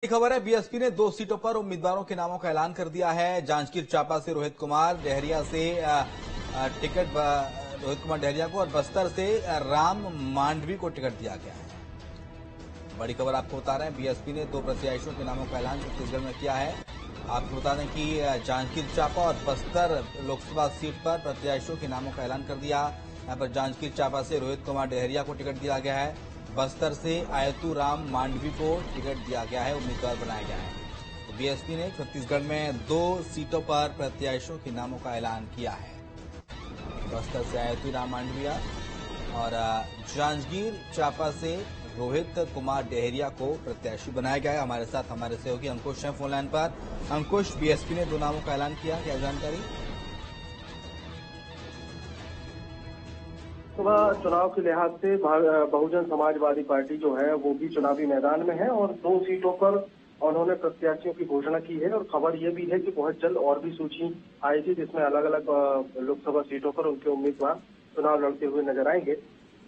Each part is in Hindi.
खबर है, बीएसपी ने 2 सीटों पर उम्मीदवारों के नामों का ऐलान कर दिया है। जांजगीर चांपा से रोहित कुमार डहरिया से टिकट रोहित कुमार डहरिया को और बस्तर से राम मांडवी को टिकट दिया गया है। बड़ी खबर आपको बता रहे हैं, बीएसपी ने 2 प्रत्याशियों के नामों का ऐलान छत्तीसगढ़ में किया है। आपको बता दें कि जांजगीर चांपा और बस्तर लोकसभा सीट पर प्रत्याशियों के नामों का ऐलान कर दिया। यहाँ पर जांजगीर चांपा से रोहित कुमार डहरिया को टिकट दिया गया है, बस्तर से आयतू राम मांडवी को टिकट दिया गया है, उम्मीदवार बनाया गया है। तो बीएसपी ने छत्तीसगढ़ में 2 सीटों पर प्रत्याशियों के नामों का ऐलान किया है। बस्तर से आयतू राम मांडविया और जांजगीर चांपा से रोहित कुमार डहरिया को प्रत्याशी बनाया गया है। हमारे साथ हमारे सहयोगी अंकुश हैं फोन लाइन पर। अंकुश, बीएसपी ने 2 नामों का ऐलान किया, क्या जानकारी? सुबह चुनाव के लिहाज से बहुजन समाजवादी पार्टी जो है वो भी चुनावी मैदान में है और 2 सीटों पर उन्होंने प्रत्याशियों की घोषणा की है। और खबर ये भी है कि बहुत जल्द और भी सूची आएगी जिसमें अलग अलग लोकसभा सीटों पर उनके उम्मीदवार चुनाव लड़ते हुए नजर आएंगे।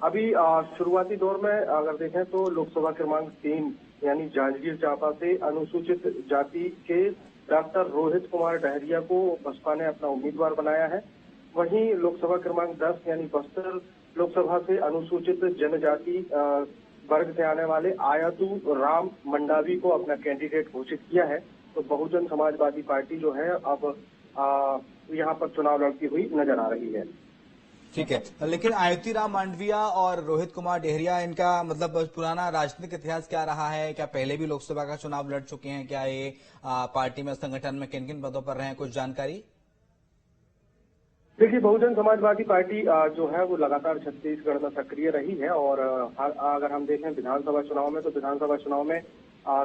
अभी शुरुआती दौर में अगर देखें तो लोकसभा क्रमांक 3 यानी जांजगीर चांपा से अनुसूचित जाति के डॉक्टर रोहित कुमार डहरिया को बसपा ने अपना उम्मीदवार बनाया है। वहीं लोकसभा क्रमांक 10 यानी बस्तर लोकसभा से अनुसूचित जनजाति वर्ग से आने वाले आयतू राम मंडावी को अपना कैंडिडेट घोषित किया है। तो बहुजन समाजवादी पार्टी जो है अब यहाँ पर चुनाव लड़ती हुई नजर आ रही है। ठीक है, लेकिन आयतू राम मांडविया और रोहित कुमार डहरिया, इनका मतलब पुराना राजनीतिक इतिहास क्या रहा है? क्या पहले भी लोकसभा का चुनाव लड़ चुके हैं? क्या ये पार्टी में, संगठन में किन किन पदों पर रहे हैं? कुछ जानकारी? देखिए, बहुजन समाजवादी पार्टी जो है वो लगातार छत्तीसगढ़ में सक्रिय रही है और अगर हम देखें विधानसभा चुनाव में तो विधानसभा चुनाव में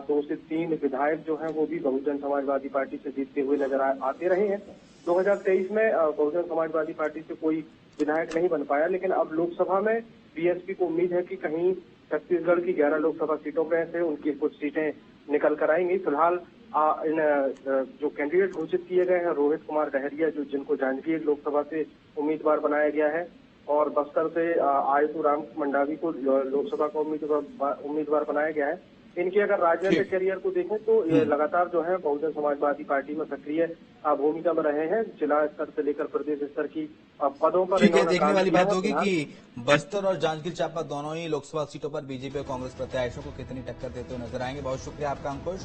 2 से 3 विधायक जो हैं वो भी बहुजन समाजवादी पार्टी से जीतते हुए नजर आते रहे हैं। 2023 में बहुजन समाजवादी पार्टी से कोई विधायक नहीं बन पाया, लेकिन अब लोकसभा में बीएसपी को उम्मीद है कि कहीं छत्तीसगढ़ की 11 लोकसभा सीटों में से उनकी कुछ सीटें निकल कर आएंगी। फिलहाल इन जो कैंडिडेट घोषित किए गए हैं, रोहित कुमार डहरिया जिनको जांजगीर लोकसभा से उम्मीदवार बनाया गया है और बस्तर से आयतू राम मंडावी को लोकसभा का उम्मीदवार बनाया गया है। इनके अगर राजनीतिक करियर को देखें तो ये लगातार जो है बहुजन समाजवादी पार्टी में सक्रिय भूमिका में रहे हैं। जिला स्तर से लेकर प्रदेश स्तर की पदों पर। ठीक है, देखने वाली बात होगी कि बस्तर और जांजगीर चांपा दोनों ही लोकसभा सीटों पर बीजेपी और कांग्रेस प्रत्याशियों को कितनी टक्कर देते हुए नजर आएंगे। बहुत शुक्रिया आपका अंकुश।